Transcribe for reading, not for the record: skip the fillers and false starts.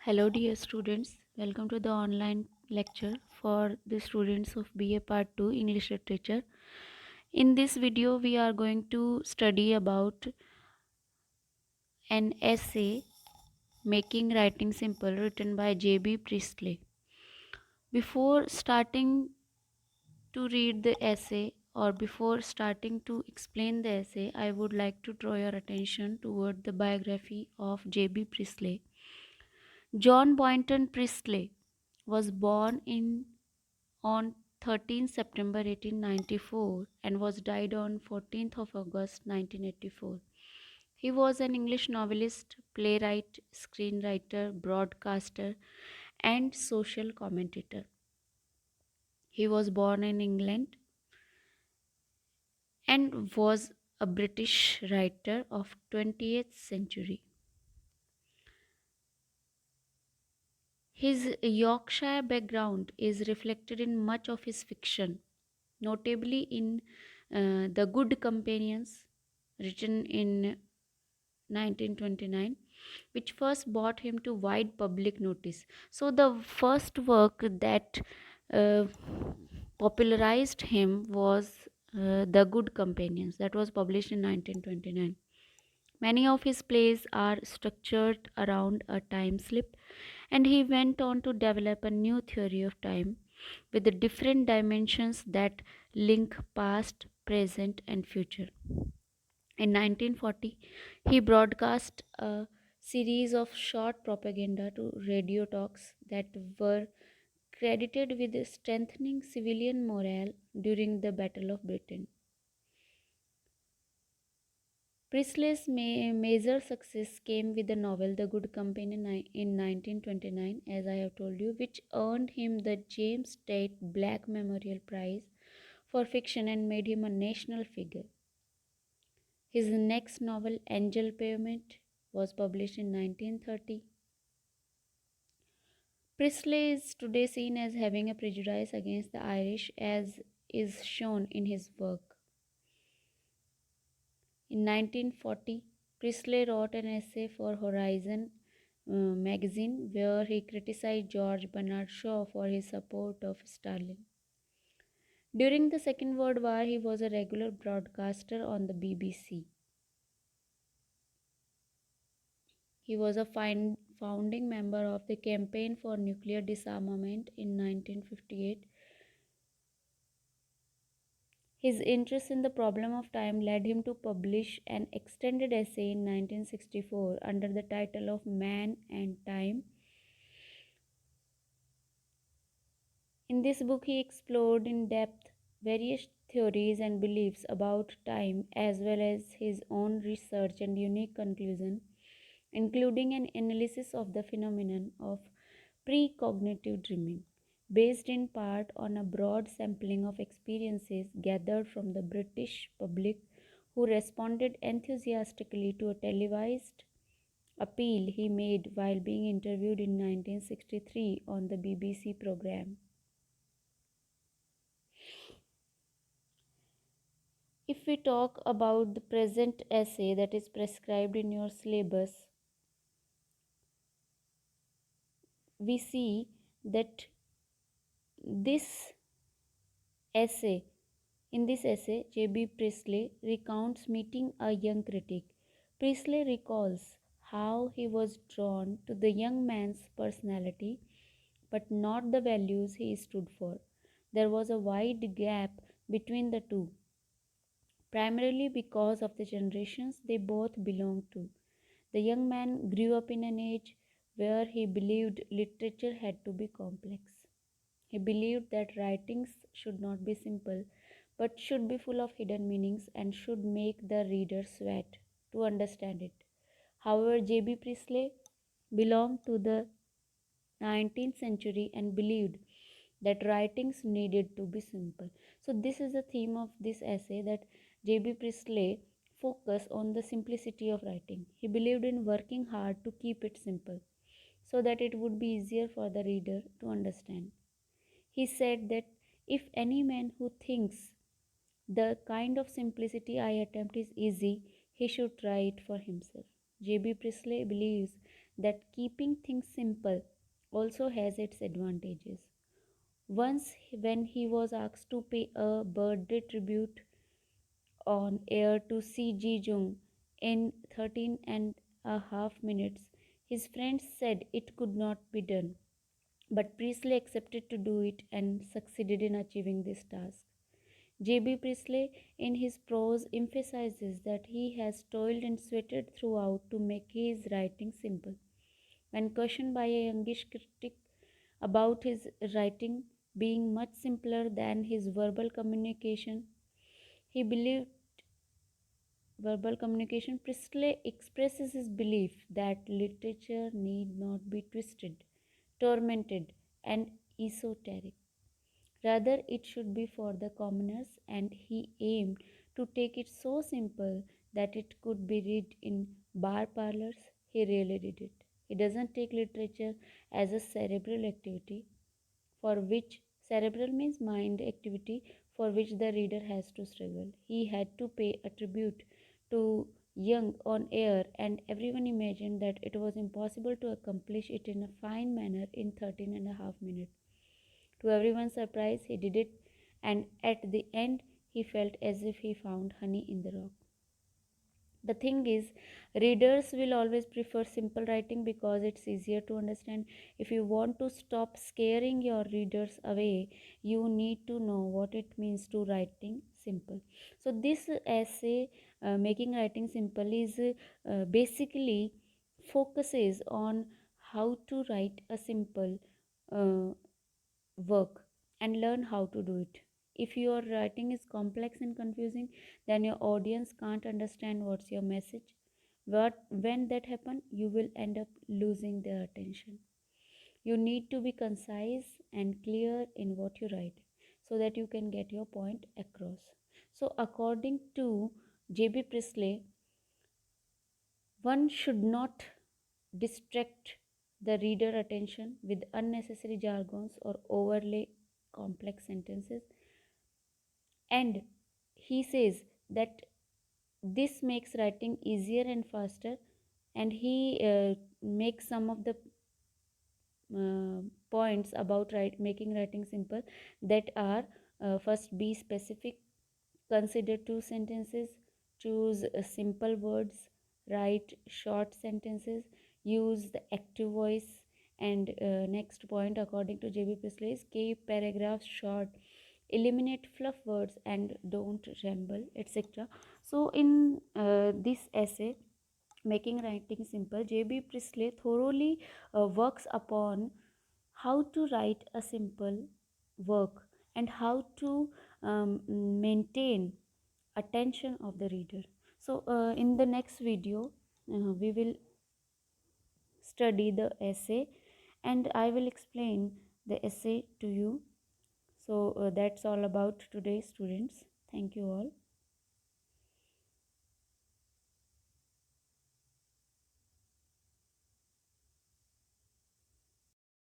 Hello, dear students. Welcome to the online lecture for the students of BA Part 2 English Literature. In this video, we are going to study about an essay, Making Writing Simple, written by J.B. Priestley. Before starting to read the essay or before starting to explain the essay, I would like to draw your attention toward the biography of J.B. Priestley. John Boynton Priestley was born in on 13 September 1894 and was died on 14th of August 1984. He was an English novelist, playwright, screenwriter, broadcaster, and social commentator. He was born in England and was a British writer of 20th century. His Yorkshire background is reflected in much of his fiction, notably in The Good Companions, written in 1929, which first brought him to wide public notice. So, the first work that uh, popularized him was The Good Companions, that was published in 1929. Many of his plays are structured around a time slip, and he went on to develop a new theory of time with the different dimensions that link past, present, and future. In 1940, he broadcast a series of short propaganda to radio talks that were credited with strengthening civilian morale during the Battle of Britain. Priestley's major success came with the novel The Good Company in 1929, as I have told you, which earned him the James Tate Black Memorial Prize for fiction and made him a national figure. His next novel, Angel Pavement, was published in 1930. Priestley is today seen as having a prejudice against the Irish, as is shown in his work. In 1940, Priestley wrote an essay for Horizon magazine where he criticized George Bernard Shaw for his support of Stalin. During the Second World War, he was a regular broadcaster on the BBC. He was a founding member of the Campaign for Nuclear Disarmament in 1958. His interest in the problem of time led him to publish an extended essay in 1964 under the title of Man and Time. In this book, he explored in depth various theories and beliefs about time, as well as his own research and unique conclusion, including an analysis of the phenomenon of precognitive dreaming, based in part on a broad sampling of experiences gathered from the British public who responded enthusiastically to a televised appeal he made while being interviewed in 1963 on the BBC program. If we talk about the present essay that is prescribed in your syllabus, we see that this essay, in this essay, J.B. Priestley recounts meeting a young critic. Priestley recalls how he was drawn to the young man's personality but not the values he stood for. There was a wide gap between the two, primarily because of the generations they both belonged to. The young man grew up in an age where he believed literature had to be complex. He believed that writings should not be simple but should be full of hidden meanings and should make the reader sweat to understand it. However, J.B. Priestley belonged to the 19th century and believed that writings needed to be simple. So this is the theme of this essay, that J.B. Priestley focused on the simplicity of writing. He believed in working hard to keep it simple so that it would be easier for the reader to understand. He said that if any man who thinks the kind of simplicity I attempt is easy, he should try it for himself. J.B. Priestley believes that keeping things simple also has its advantages. Once, when he was asked to pay a birthday tribute on air to C. Ji Jung in 13 and a half minutes, his friends said it could not be done. But Priestley accepted to do it and succeeded in achieving this task. J.B. Priestley, in his prose, emphasizes that he has toiled and sweated throughout to make his writing simple. When questioned by a youngish critic about his writing being much simpler than his verbal communication, he believed verbal communication, Priestley expresses his belief that literature need not be twisted, tormented, and esoteric. Rather, it should be for the commoners, and he aimed to take it so simple that it could be read in bar parlors. He really did it. He doesn't take literature as a cerebral activity for which cerebral means mind activity for which the reader has to struggle. He had to pay a tribute to Young on air, and everyone imagined that it was impossible to accomplish it in a fine manner in 13 and a half minutes. To everyone's surprise, he did it, and at the end, he felt as if he found honey in the rock. The thing is, readers will always prefer simple writing because it's easier to understand. If you want to stop scaring your readers away, you need to know what it means to writing simple. So this essay, making writing simple, is basically focuses on how to write a simple uh, work and learn how to do it. If your writing is complex and confusing, then your audience can't understand what's your message. When that happens, you will end up losing their attention. You need to be concise and clear in what you write so that you can get your point across. So, according to J.B. Priestley, one should not distract the reader attention with unnecessary jargons or overly complex sentences. And he says that this makes writing easier and faster. And he makes some of the points about making writing simple, that are first, be specific, consider two sentences, choose simple words, write short sentences, use the active voice. And next point, according to J.B. Priestley, is keep paragraphs short, eliminate fluff words, and don't ramble, etc. So in this essay, making writing simple, J.B. Priestley thoroughly works upon how to write a simple work and how to maintain attention of the reader. So in the next video, we will study the essay, and I will explain the essay to you. So that's all about today, students. Thank you all.